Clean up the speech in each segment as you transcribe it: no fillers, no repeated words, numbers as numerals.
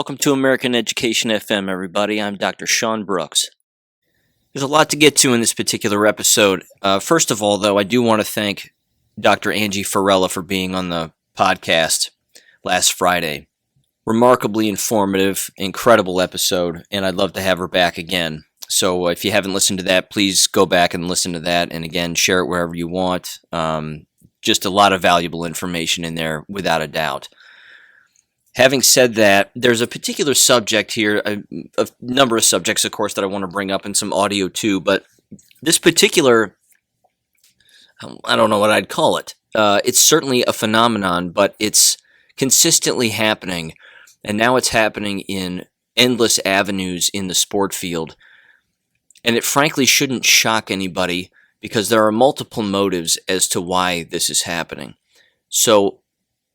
Welcome to American Education FM, everybody. I'm Dr. Sean Brooks. There's a lot to get to in this particular episode. First of all, though, I do want to thank Dr. Angie Farella for being on the podcast last Friday. Remarkably informative, incredible episode, and I'd love to have her back again. So if you haven't listened to that, please go back and listen to that, and again, share it wherever you want. Just a lot of valuable information in there, without a doubt. Having said that, there's a particular subject here, a number of subjects, of course, that I want to bring up, and some audio too, but this particular, I don't know what I'd call it. It's certainly a phenomenon, but it's consistently happening, and now it's happening in endless avenues in the sport field, and it frankly shouldn't shock anybody because there are multiple motives as to why this is happening. So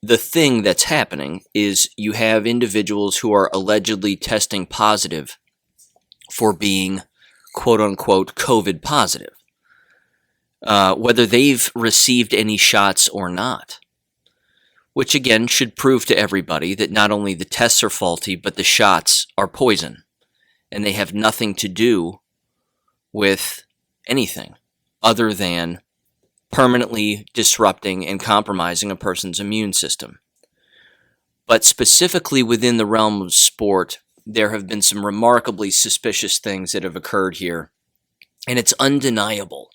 the thing that's happening is you have individuals who are allegedly testing positive for being quote-unquote COVID positive, whether they've received any shots or not, which again should prove to everybody that not only the tests are faulty, but the shots are poison, and they have nothing to do with anything other than permanently disrupting and compromising a person's immune system. But specifically within the realm of sport, there have been some remarkably suspicious things that have occurred here, and it's undeniable.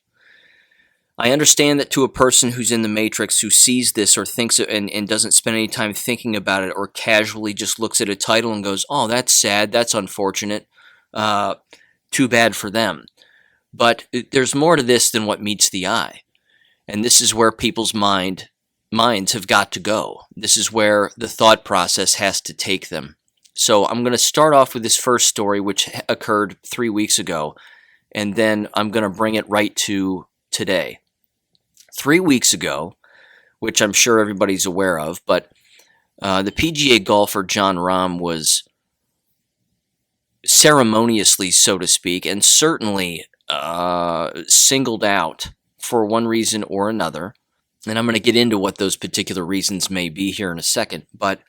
I understand that to a person who's in the matrix, who sees this or thinks it and doesn't spend any time thinking about it, or casually just looks at a title and goes, "Oh, that's sad, that's unfortunate, too bad for them." But there's more to this than what meets the eye. And this is where people's minds have got to go. This is where the thought process has to take them. So I'm going to start off with this first story, which occurred 3 weeks ago, and then I'm going to bring it right to today. 3 weeks ago, which I'm sure everybody's aware of, but the PGA golfer Jon Rahm was ceremoniously, so to speak, and certainly singled out for one reason or another, and I'm going to get into what those particular reasons may be here in a second, but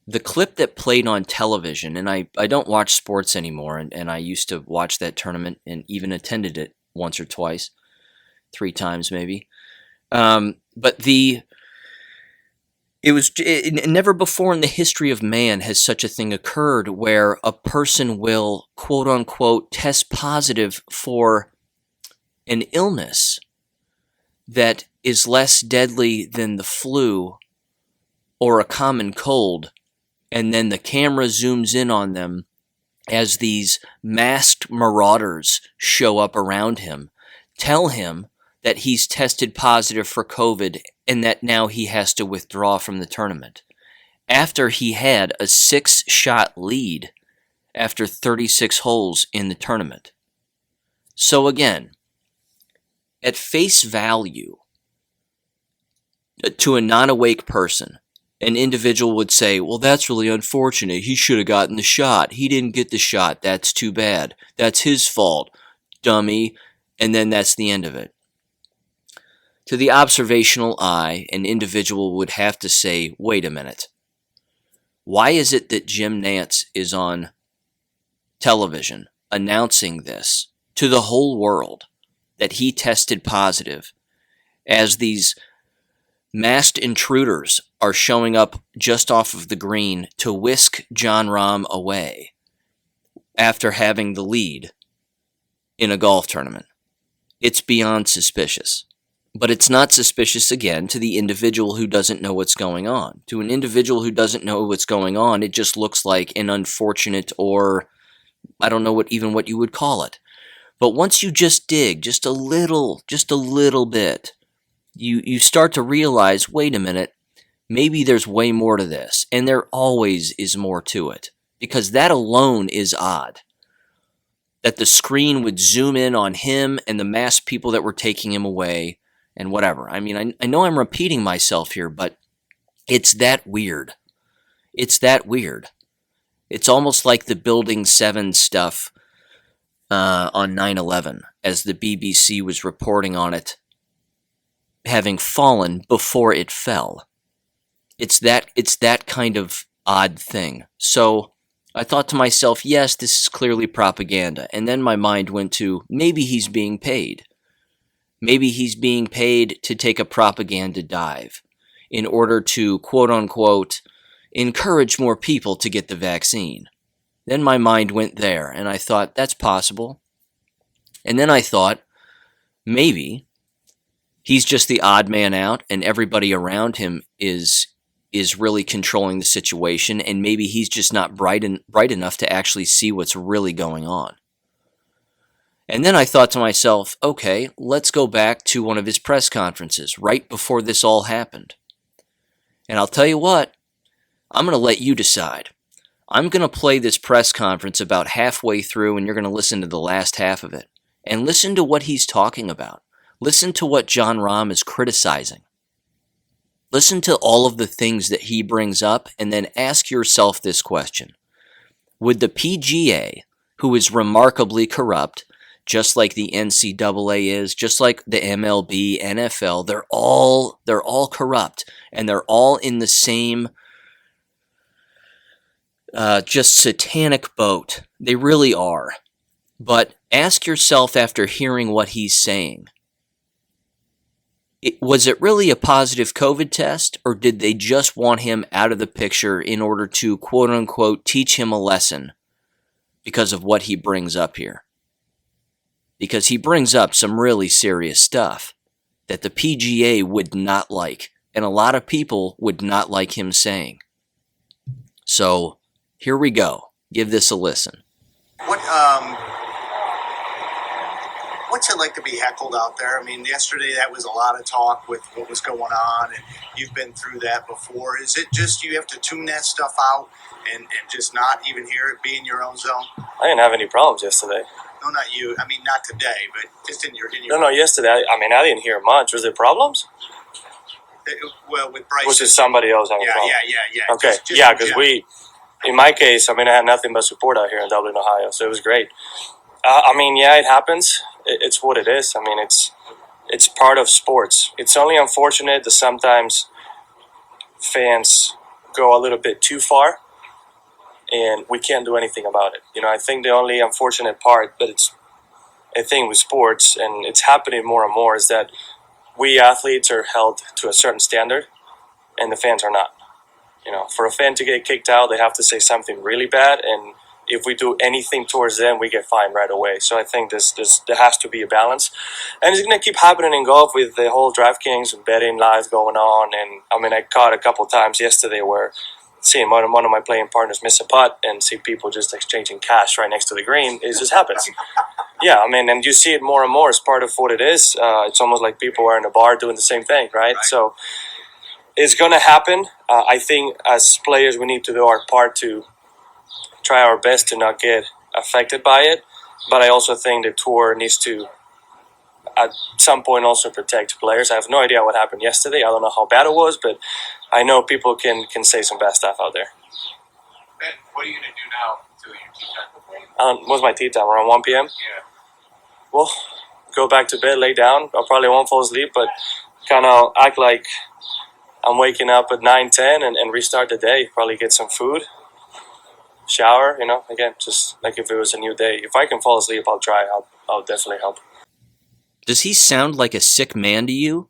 the clip that played on television, and I don't watch sports anymore, and I used to watch that tournament and even attended it once or twice, 3 times maybe, but never before in the history of man has such a thing occurred where a person will, quote-unquote, test positive for an illness that is less deadly than the flu or a common cold, and then the camera zooms in on them as these masked marauders show up around him, tell him that he's tested positive for COVID and that now he has to withdraw from the tournament after he had a 6-shot lead after 36 holes in the tournament. So again, at face value, to a non-awake person, an individual would say, "Well, that's really unfortunate. He should have gotten the shot. He didn't get the shot. That's too bad. That's his fault, dummy." And then that's the end of it. To the observational eye, an individual would have to say, "Wait a minute. Why is it that Jim Nantz is on television announcing this to the whole world, that he tested positive, as these masked intruders are showing up just off of the green to whisk Jon Rahm away after having the lead in a golf tournament?" It's beyond suspicious. But it's not suspicious, again, to the individual who doesn't know what's going on. To an individual who doesn't know what's going on, it just looks like an unfortunate, or I don't know what you would call it. But once you just dig just a little bit, you start to realize, wait a minute, maybe there's way more to this. And there always is more to it, because that alone is odd. That the screen would zoom in on him and the masked people that were taking him away and whatever. I mean, I know I'm repeating myself here, but it's that weird. It's that weird. It's almost like the Building 7 stuff on 9/11, as the BBC was reporting on it having fallen before it fell. It's that kind of odd thing. So I thought to myself, yes, this is clearly propaganda. And then my mind went to, maybe he's being paid. Maybe he's being paid to take a propaganda dive in order to, quote unquote, encourage more people to get the vaccine. Then my mind went there, and I thought, that's possible. And then I thought, maybe he's just the odd man out, and everybody around him is really controlling the situation, and maybe he's just not bright enough to actually see what's really going on. And then I thought to myself, okay, let's go back to one of his press conferences right before this all happened. And I'll tell you what, I'm going to let you decide. I'm going to play this press conference about halfway through, and you're going to listen to the last half of it. And listen to what he's talking about. Listen to what Jon Rahm is criticizing. Listen to all of the things that he brings up, and then ask yourself this question. Would the PGA, who is remarkably corrupt, just like the NCAA is, just like the MLB, NFL, they're all corrupt, and they're all in the same just satanic boat. They really are. But ask yourself after hearing what he's saying, was it really a positive COVID test, or did they just want him out of the picture in order to, quote unquote, teach him a lesson because of what he brings up here? Because he brings up some really serious stuff that the PGA would not like, and a lot of people would not like him saying. So here we go. Give this a listen. What's it like to be heckled out there? I mean, yesterday that was a lot of talk with what was going on, and you've been through that before. Is it just you have to tune that stuff out and just not even hear it, be in your own zone? I didn't have any problems yesterday. No, not you. I mean, not today, but just in your. No, yesterday. I didn't hear much. Was there problems? Well, with Bryce. Was it somebody else having problems? Yeah. Okay, because in my case, I had nothing but support out here in Dublin, Ohio, so it was great. It happens. It's what it is. It's part of sports. It's only unfortunate that sometimes fans go a little bit too far, and we can't do anything about it. I think the only unfortunate part, but it's a thing with sports, and it's happening more and more, is that we athletes are held to a certain standard, and the fans are not. For a fan to get kicked out, they have to say something really bad, and if we do anything towards them, we get fined right away. So I think there has to be a balance. And it's going to keep happening in golf with the whole DraftKings and betting live going on. And I caught a couple times yesterday where seeing one of my playing partners miss a putt and see people just exchanging cash right next to the green. It just happens. Yeah, and you see it more and more as part of what it is. It's almost like people are in a bar doing the same thing, right? So it's going to happen. I think as players, we need to do our part to try our best to not get affected by it. But I also think the tour needs to, at some point, also protect players. I have no idea what happened yesterday. I don't know how bad it was, but I know people can say some bad stuff out there. Ben, what are you going to do now until your tee time? What's my tee time? Around 1 p.m.? Yeah. Well, go back to bed, lay down. I probably won't fall asleep, but kind of act like I'm waking up at 9, 10 and restart the day. Probably get some food. Shower, again, just like if it was a new day. If I can fall asleep, I'll try. I'll definitely help. Does he sound like a sick man to you?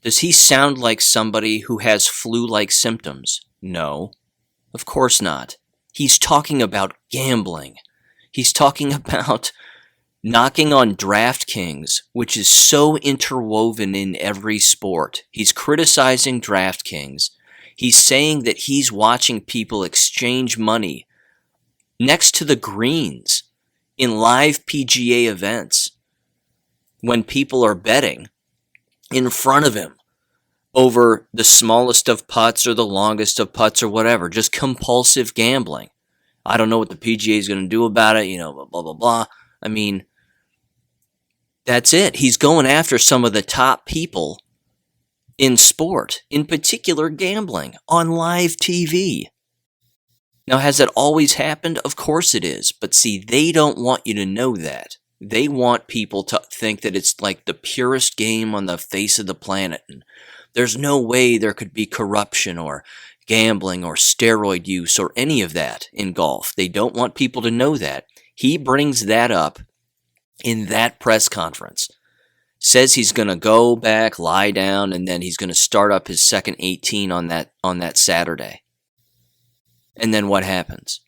Does he sound like somebody who has flu-like symptoms? No, of course not. He's talking about gambling. He's talking about knocking on DraftKings, which is so interwoven in every sport. He's criticizing DraftKings. He's saying that he's watching people exchange money next to the greens in live PGA events when people are betting in front of him over the smallest of putts or the longest of putts or whatever. Just compulsive gambling. I don't know what the PGA is going to do about it, blah, blah, blah. That's it. He's going after some of the top people in sport, in particular gambling, on live TV. Now, has it always happened? Of course it is. But see, they don't want you to know that. They want people to think that it's like the purest game on the face of the planet. And there's no way there could be corruption or gambling or steroid use or any of that in golf. They don't want people to know that. He brings that up in that press conference. Says he's going to go back, lie down, and then he's going to start up his second 18 on that Saturday. And then what happens?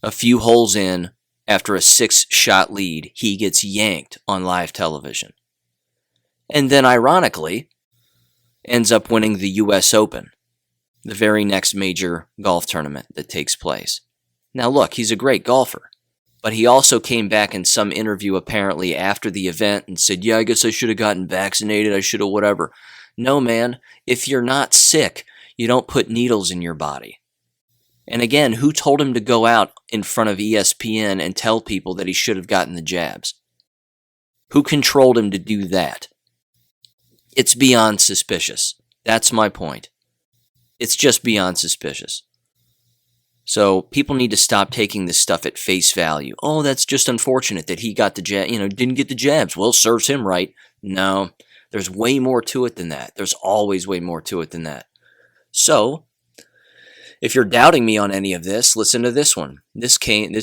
A few holes in, after a 6-shot lead, he gets yanked on live television. And then, ironically, ends up winning the U.S. Open, the very next major golf tournament that takes place. Now look, he's a great golfer, but he also came back in some interview apparently after the event and said, yeah, I guess I should have gotten vaccinated, I should have whatever. No, man, if you're not sick, you don't put needles in your body. And again, who told him to go out in front of ESPN and tell people that he should have gotten the jabs? Who controlled him to do that? It's beyond suspicious. That's my point. It's just beyond suspicious. So people need to stop taking this stuff at face value. Oh, that's just unfortunate that he got the jab, didn't get the jabs. Well, serves him right. No, there's way more to it than that. There's always way more to it than that. So, if you're doubting me on any of this, listen to this one. This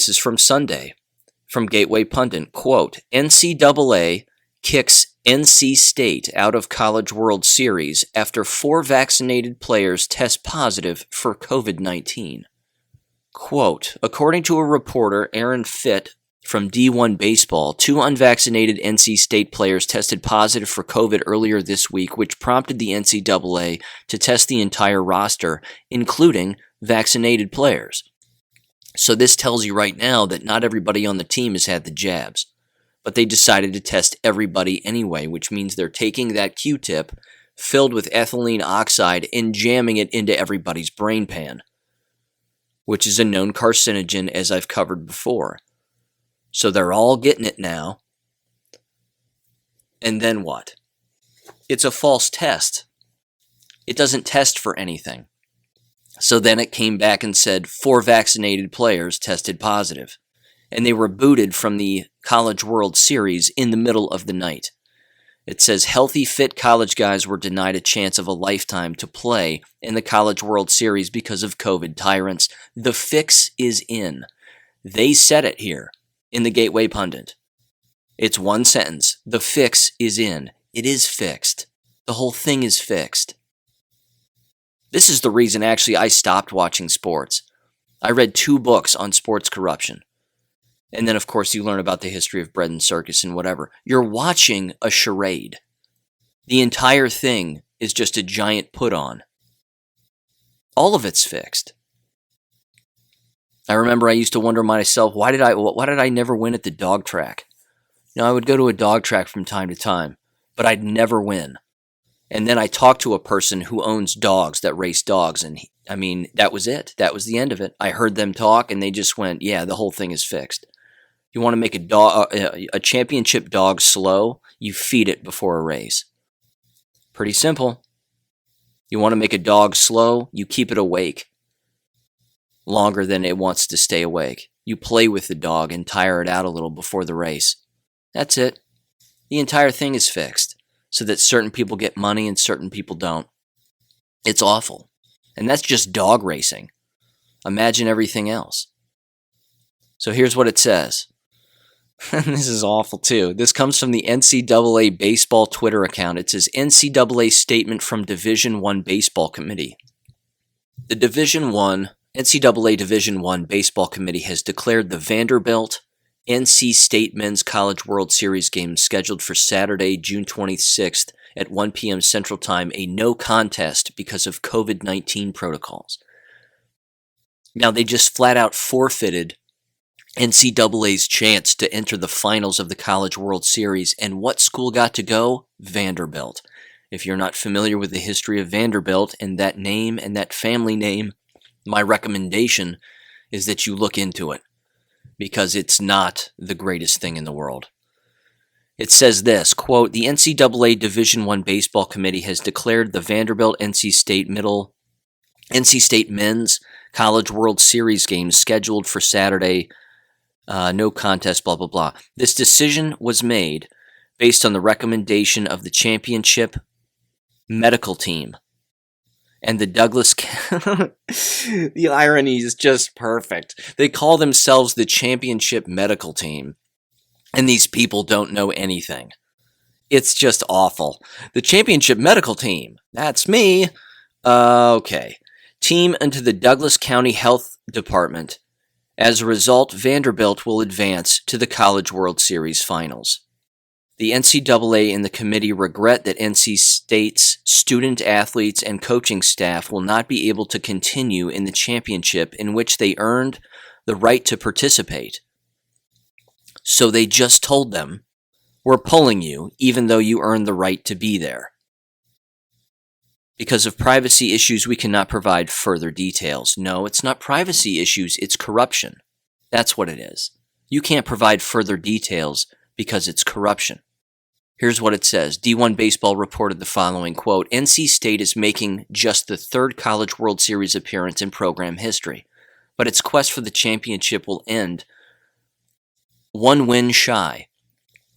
is from Sunday, from Gateway Pundit. Quote, NCAA kicks NC State out of College World Series after 4 vaccinated players test positive for COVID-19. Quote, according to a reporter, Aaron Fitt from D1 Baseball, 2 unvaccinated NC State players tested positive for COVID earlier this week, which prompted the NCAA to test the entire roster, including vaccinated players. So this tells you right now that not everybody on the team has had the jabs, but they decided to test everybody anyway, which means they're taking that Q-tip filled with ethylene oxide and jamming it into everybody's brain pan, which is a known carcinogen, as I've covered before. So they're all getting it now. And then what? It's a false test. It doesn't test for anything. So then it came back and said 4 vaccinated players tested positive. And they were booted from the College World Series in the middle of the night. It says healthy, fit college guys were denied a chance of a lifetime to play in the College World Series because of COVID tyrants. The fix is in. They said it here in the Gateway Pundit. It's one sentence. The fix is in. It is fixed. The whole thing is fixed. This is the reason actually I stopped watching sports. I read 2 books on sports corruption. And then, of course, you learn about the history of bread and circus and whatever. You're watching a charade. The entire thing is just a giant put-on. All of it's fixed. I remember I used to wonder myself, why did I never win at the dog track? I would go to a dog track from time to time, but I'd never win. And then I talked to a person who owns dogs that race dogs, and that was it. That was the end of it. I heard them talk, and they just went, yeah, the whole thing is fixed. You want to make a championship dog slow, you feed it before a race. Pretty simple. You want to make a dog slow, you keep it awake longer than it wants to stay awake. You play with the dog and tire it out a little before the race. That's it. The entire thing is fixed so that certain people get money and certain people don't. It's awful. And that's just dog racing. Imagine everything else. So here's what it says. This is awful too. This comes from the NCAA Baseball Twitter account. It says, NCAA statement from Division I Baseball Committee. The NCAA Division I Baseball Committee has declared the Vanderbilt NC State Men's College World Series game scheduled for Saturday, June 26th at 1 p.m. Central Time a no contest because of COVID-19 protocols. Now, they just flat out forfeited NCAA's chance to enter the finals of the College World Series, and what school got to go? Vanderbilt. If you're not familiar with the history of Vanderbilt and that name and that family name, my recommendation is that you look into it, because it's not the greatest thing in the world. It says this, quote, the NCAA Division I Baseball Committee has declared the Vanderbilt NC State Men's College World Series game scheduled for Saturday, no contest, blah, blah, blah. This decision was made based on the recommendation of the championship medical team And the Douglas, the irony is just perfect. They call themselves the championship medical team, and these people don't know anything. It's just awful. The championship medical team, that's me. Okay. Team into the Douglas County Health Department. As a result, Vanderbilt will advance to the College World Series finals. The NCAA and the committee regret that NC State's student athletes and coaching staff will not be able to continue in the championship in which they earned the right to participate. So they just told them, we're pulling you even though you earned the right to be there. Because of privacy issues, we cannot provide further details. No, it's not privacy issues, it's corruption. That's what it is. You can't provide further details because it's corruption. Here's what it says. D1 Baseball reported the following, quote, NC State is making just the third College World Series appearance in program history, but its quest for the championship will end one win shy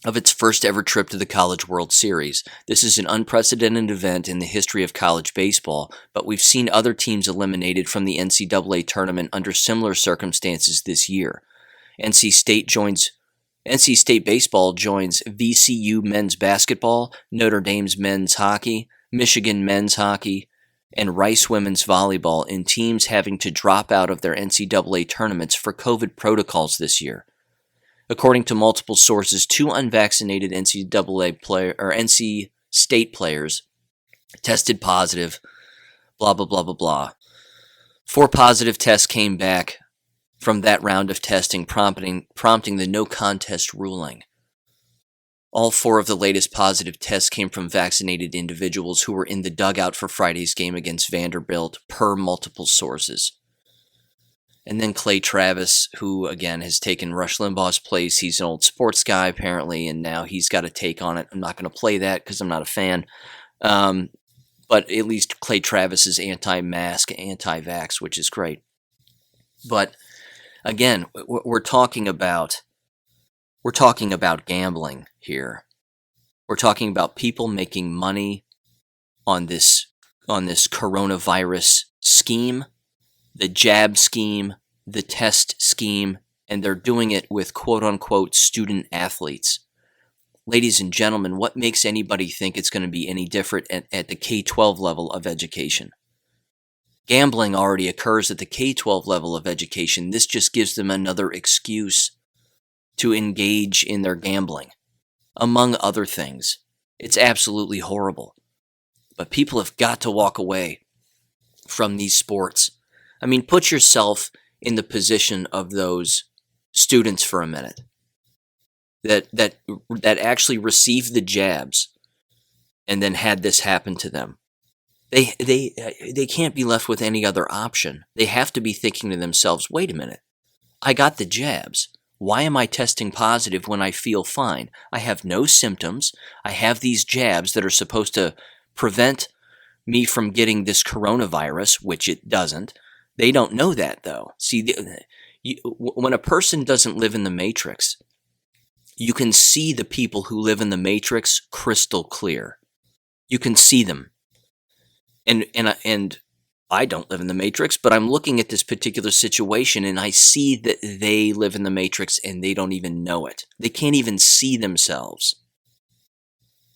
of its first ever trip to the College World Series. This is an unprecedented event in the history of college baseball, but we've seen other teams eliminated from the NCAA tournament under similar circumstances this year. NC State baseball joins VCU men's basketball, Notre Dame's men's hockey, Michigan men's hockey, and Rice women's volleyball in teams having to drop out of their NCAA tournaments for COVID protocols this year. According to multiple sources, 2 unvaccinated NC State players tested positive, blah, blah, blah, blah, blah. 4 positive tests came back from that round of testing, prompting the no contest ruling. All 4 of the latest positive tests came from vaccinated individuals who were in the dugout for Friday's game against Vanderbilt, per multiple sources. And then Clay Travis, who, again, has taken Rush Limbaugh's place. He's an old sports guy, apparently, and now he's got a take on it. I'm not going to play that because I'm not a fan. But at least Clay Travis is anti-mask, anti-vax, which is great. But, again, we're talking about gambling here. We're talking about people making money on this coronavirus scheme, the jab scheme, the test scheme, and they're doing it with quote-unquote student athletes. Ladies and gentlemen, what makes anybody think it's going to be any different at the K-12 level of education? Gambling already occurs at the K-12 level of education. This just gives them another excuse to engage in their gambling, among other things. It's absolutely horrible. But people have got to walk away from these sports. I mean, put yourself in the position of those students for a minute that actually received the jabs and then had this happen to them. They can't be left with any other option. They have to be thinking to themselves, wait a minute, I got the jabs. Why am I testing positive when I feel fine? I have no symptoms. I have these jabs that are supposed to prevent me from getting this coronavirus, which it doesn't. They don't know that, though. See, when a person doesn't live in the Matrix, you can see the people who live in the Matrix crystal clear. You can see them. And I don't live in the Matrix, but I'm looking at this particular situation and I see that they live in the Matrix and they don't even know it. They can't even see themselves.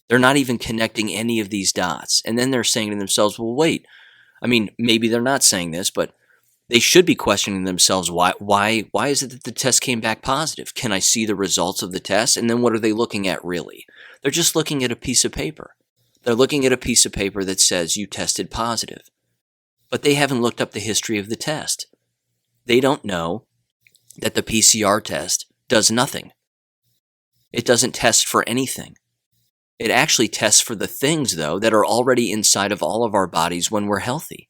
They're not even connecting any of these dots. And then they're saying to themselves, well, wait. I mean, maybe they're not saying this, but they should be questioning themselves, why is it that the test came back positive? Can I see the results of the test? And then what are they looking at really? They're just looking at a piece of paper. They're looking at a piece of paper that says you tested positive. But they haven't looked up the history of the test. They don't know that the PCR test does nothing. It doesn't test for anything. It actually tests for the things, though, that are already inside of all of our bodies when we're healthy.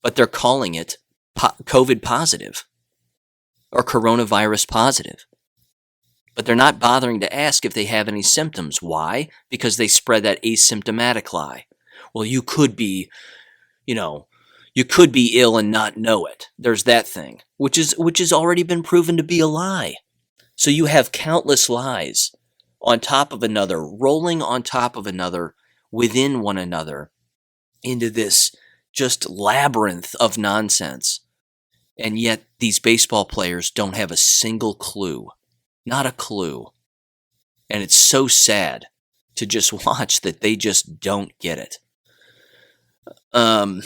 But they're calling it COVID positive or coronavirus positive. But they're not bothering to ask if they have any symptoms. Why? Because they spread that asymptomatic lie. Well, you could be ill and not know it. There's that thing, which has already been proven to be a lie. So you have countless lies on top of another, rolling on top of another, within one another, into this just labyrinth of nonsense. And yet these baseball players don't have a single clue. Not a clue. And it's so sad to just watch that they just don't get it. All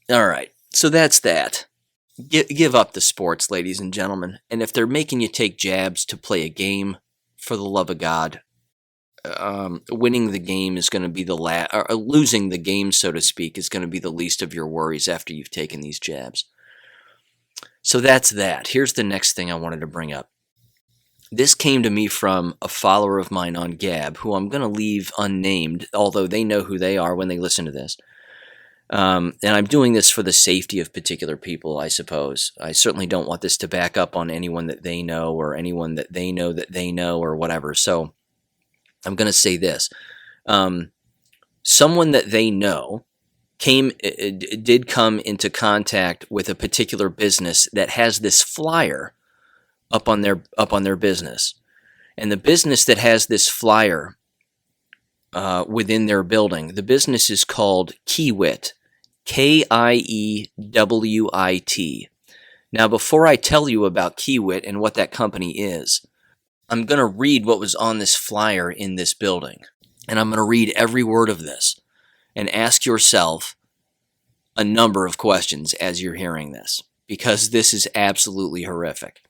right. So that's that. Give up the sports, ladies and gentlemen. And if they're making you take jabs to play a game, for the love of God, winning the game is going to be or losing the game, so to speak, is going to be the least of your worries after you've taken these jabs. So that's that. Here's the next thing I wanted to bring up. This came to me from a follower of mine on Gab, who I'm going to leave unnamed, although they know who they are when they listen to this. And I'm doing this for the safety of particular people, I suppose. I certainly don't want this to back up on anyone that they know or anyone that they know or whatever. So I'm going to say this. Someone that they know did come into contact with a particular business that has this flyer up on their business. And the business that has this flyer within their building, the business is called Kiewit, Kiewit. Now, before I tell you about Kiewit and what that company is, I'm going to read what was on this flyer in this building. And I'm going to read every word of this and ask yourself a number of questions as you're hearing this, because this is absolutely horrific.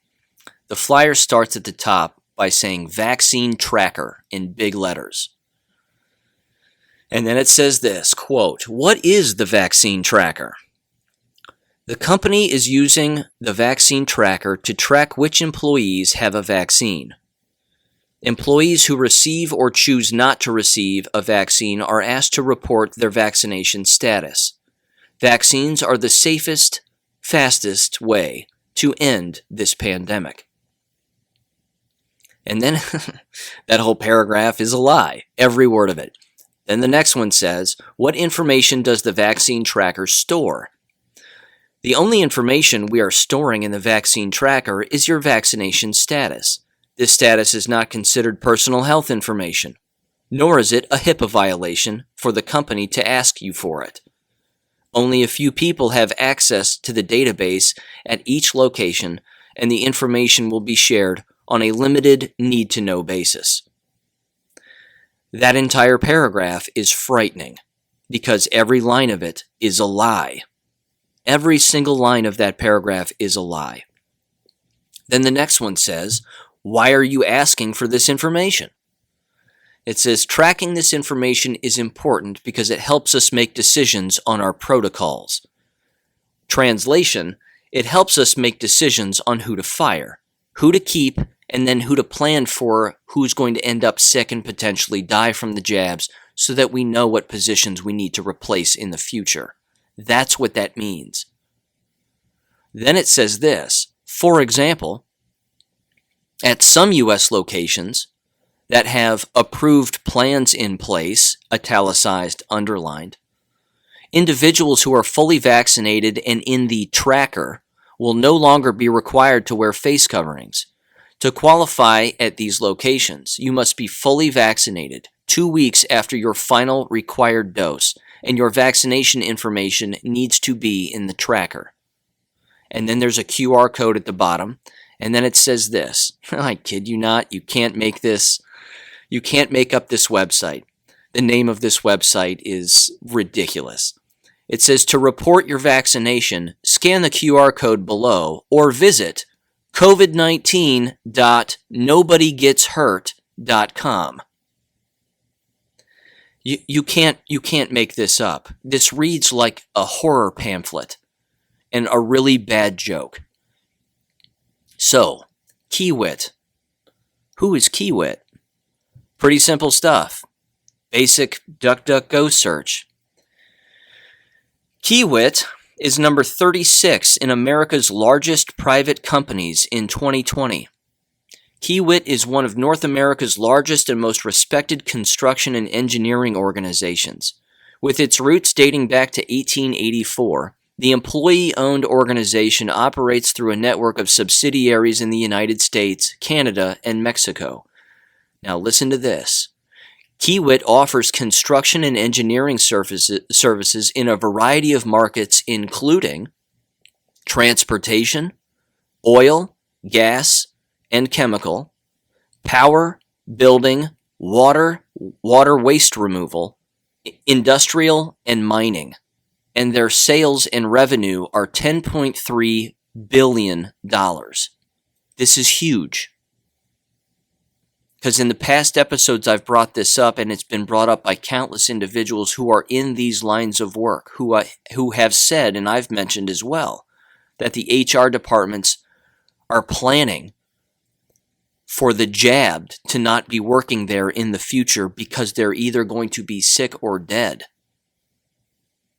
The flyer starts at the top by saying vaccine tracker in big letters. And then it says this, quote, "What is the vaccine tracker? The company is using the vaccine tracker to track which employees have a vaccine. Employees who receive or choose not to receive a vaccine are asked to report their vaccination status. Vaccines are the safest, fastest way to end this pandemic." And then that whole paragraph is a lie, every word of it. Then the next one says, "What information does the vaccine tracker store? The only information we are storing in the vaccine tracker is your vaccination status. This status is not considered personal health information, nor is it a HIPAA violation for the company to ask you for it. Only a few people have access to the database at each location, and the information will be shared on a limited need-to-know basis." That entire paragraph is frightening because every line of it is a lie. Every single line of that paragraph is a lie. Then the next one says, "Why are you asking for this information?" It says, "Tracking this information is important because it helps us make decisions on our protocols." Translation, it helps us make decisions on who to fire, who to keep, and then who to plan for who's going to end up sick and potentially die from the jabs so that we know what positions we need to replace in the future. That's what that means. Then it says this, for example, at some U.S. locations that have approved plans in place, italicized, underlined, individuals who are fully vaccinated and in the tracker will no longer be required to wear face coverings. To qualify at these locations, you must be fully vaccinated 2 weeks after your final required dose, and your vaccination information needs to be in the tracker. And then there's a QR code at the bottom, and then it says this. I kid you not, you can't make this. You can't make up this website. The name of this website is ridiculous. It says to report your vaccination, scan the QR code below or visit covid19.nobodygetshurt.com. You can't make this up. This reads like a horror pamphlet and a really bad joke. So, Kiewit. Who is Kiewit? Pretty simple stuff. Basic DuckDuckGo search. Kiewit is number 36 in America's largest private companies in 2020. Kiewit is one of North America's largest and most respected construction and engineering organizations. With its roots dating back to 1884, the employee-owned organization operates through a network of subsidiaries in the United States, Canada, and Mexico. Now listen to this. Kiewit offers construction and engineering services in a variety of markets, including transportation, oil, gas, and chemical, power, building, water waste removal, industrial, and mining. And their sales and revenue are $10.3 billion. This is huge. Because in the past episodes I've brought this up, and it's been brought up by countless individuals who are in these lines of work, who have said, and I've mentioned as well, that the HR departments are planning for the jabbed to not be working there in the future because they're either going to be sick or dead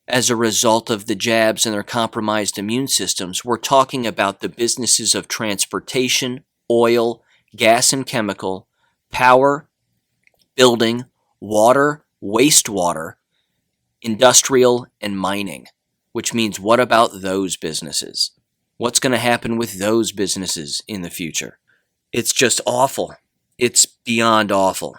as a result of the jabs and their compromised immune systems. We're talking about the businesses of transportation, oil, gas and chemical, power, building, water, wastewater, industrial, and mining. Which means, what about those businesses? What's going to happen with those businesses in the future? It's just awful. It's beyond awful.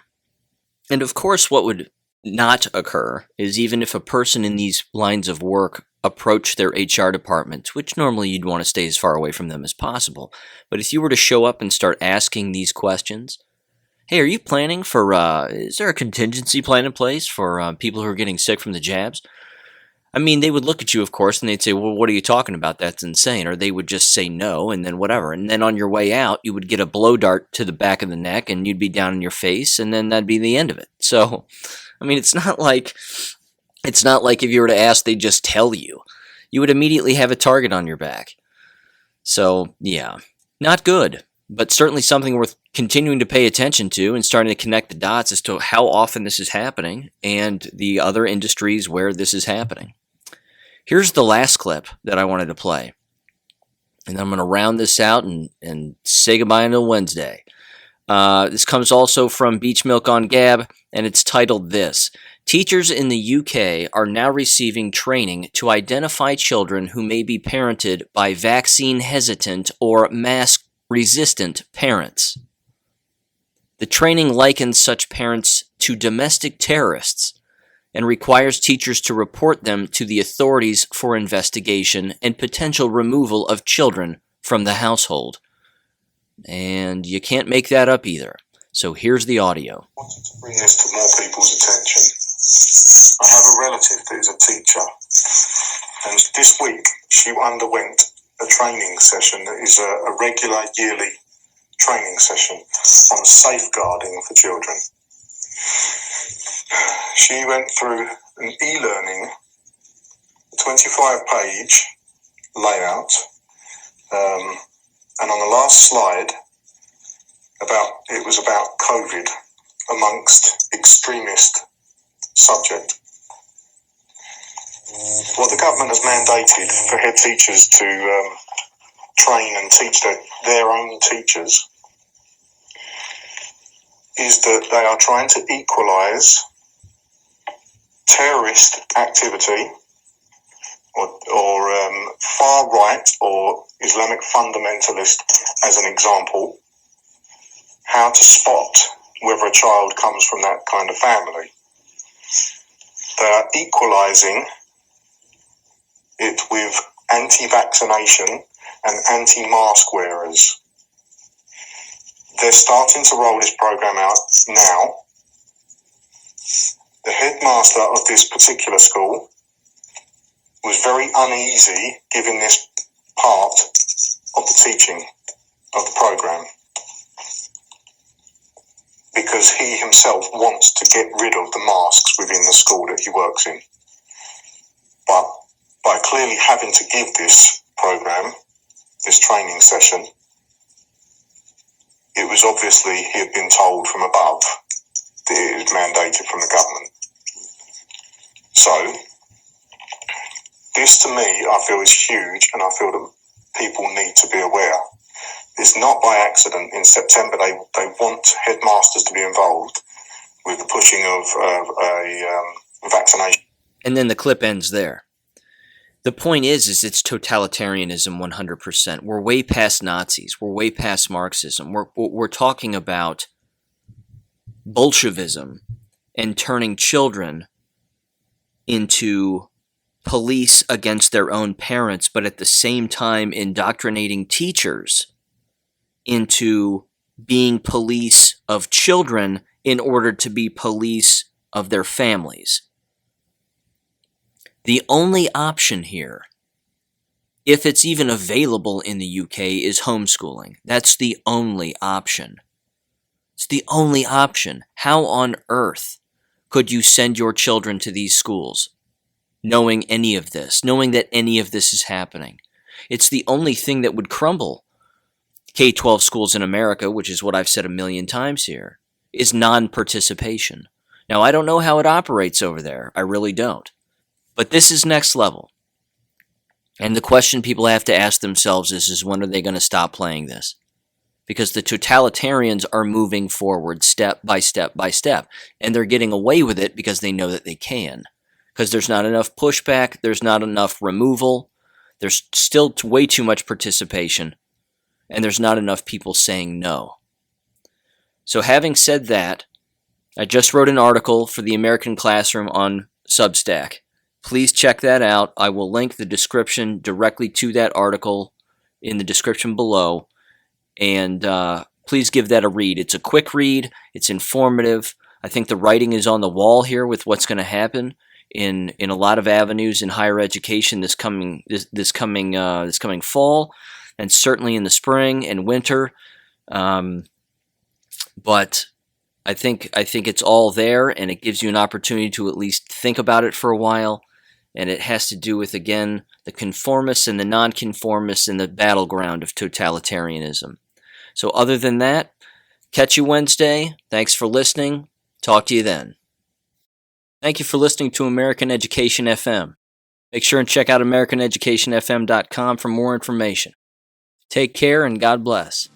And of course, what would not occur is even if a person in these lines of work approach their HR department, which normally you'd want to stay as far away from them as possible, but if you were to show up and start asking these questions, hey, are you planning for, is there a contingency plan in place for people who are getting sick from the jabs? I mean, they would look at you, of course, and they'd say, well, what are you talking about? That's insane. Or they would just say no, and then whatever. And then on your way out, you would get a blow dart to the back of the neck, and you'd be down in your face, and then that'd be the end of it. So, I mean, it's not like if you were to ask, they'd just tell you. You would immediately have a target on your back. So, yeah, not good, but certainly something worth continuing to pay attention to and starting to connect the dots as to how often this is happening and the other industries where this is happening. Here's the last clip that I wanted to play. And I'm going to round this out and say goodbye until Wednesday. This comes also from Beach Milk on Gab, and it's titled this: Teachers in the UK are now receiving training to identify children who may be parented by vaccine-hesitant or mask-resistant parents. The training likens such parents to domestic terrorists and requires teachers to report them to the authorities for investigation and potential removal of children from the household. And you can't make that up either. So here's the audio. I wanted to bring this to more people's attention. I have a relative that is a teacher, and this week she underwent a training session that is a regular yearly training session on safeguarding for children. She went through an e-learning 25-page layout, and on the last slide, it was about COVID amongst extremist subject. What the government has mandated for head teachers to train and teach their own teachers is that they are trying to equalise terrorist activity or far right or Islamic fundamentalist as an example, how to spot whether a child comes from that kind of family. They are equalising it with anti-vaccination and anti-mask wearers. They're starting to roll this program out now. The headmaster of this particular school was very uneasy giving this part of the teaching of the program because he himself wants to get rid of the masks within the school that he works in. But by clearly having to give this program, this training session, it was obviously he had been told from above that it was mandated from the government. So, this to me, I feel is huge, and I feel that people need to be aware. It's not by accident. In September, they want headmasters to be involved with the pushing of a vaccination. And then the clip ends there. The point is it's totalitarianism 100%. We're way past Nazis. We're way past Marxism. We're talking about Bolshevism and turning children into police against their own parents, but at the same time indoctrinating teachers into being police of children in order to be police of their families. The only option here, if it's even available in the UK, is homeschooling. That's the only option. It's the only option. How on earth could you send your children to these schools knowing any of this, knowing that any of this is happening? It's the only thing that would crumble K-12 schools in America, which is what I've said a million times here, is non-participation. Now, I don't know how it operates over there. I really don't. But this is next level. And the question people have to ask themselves is when are they going to stop playing this? Because the totalitarians are moving forward step by step by step. And they're getting away with it because they know that they can. Because there's not enough pushback, there's not enough removal, there's still way too much participation, and there's not enough people saying no. So having said that, I just wrote an article for the American Classroom on Substack. Please check that out. I will link the description directly to that article in the description below. And please give that a read. It's a quick read. It's informative. I think the writing is on the wall here with what's going to happen in a lot of avenues in higher education this coming fall, and certainly in the spring and winter. But I think it's all there, and it gives you an opportunity to at least think about it for a while. And it has to do with, again, the conformists and the nonconformists in the battleground of totalitarianism. So other than that, catch you Wednesday. Thanks for listening. Talk to you then. Thank you for listening to American Education FM. Make sure and check out AmericanEducationFM.com for more information. Take care and God bless.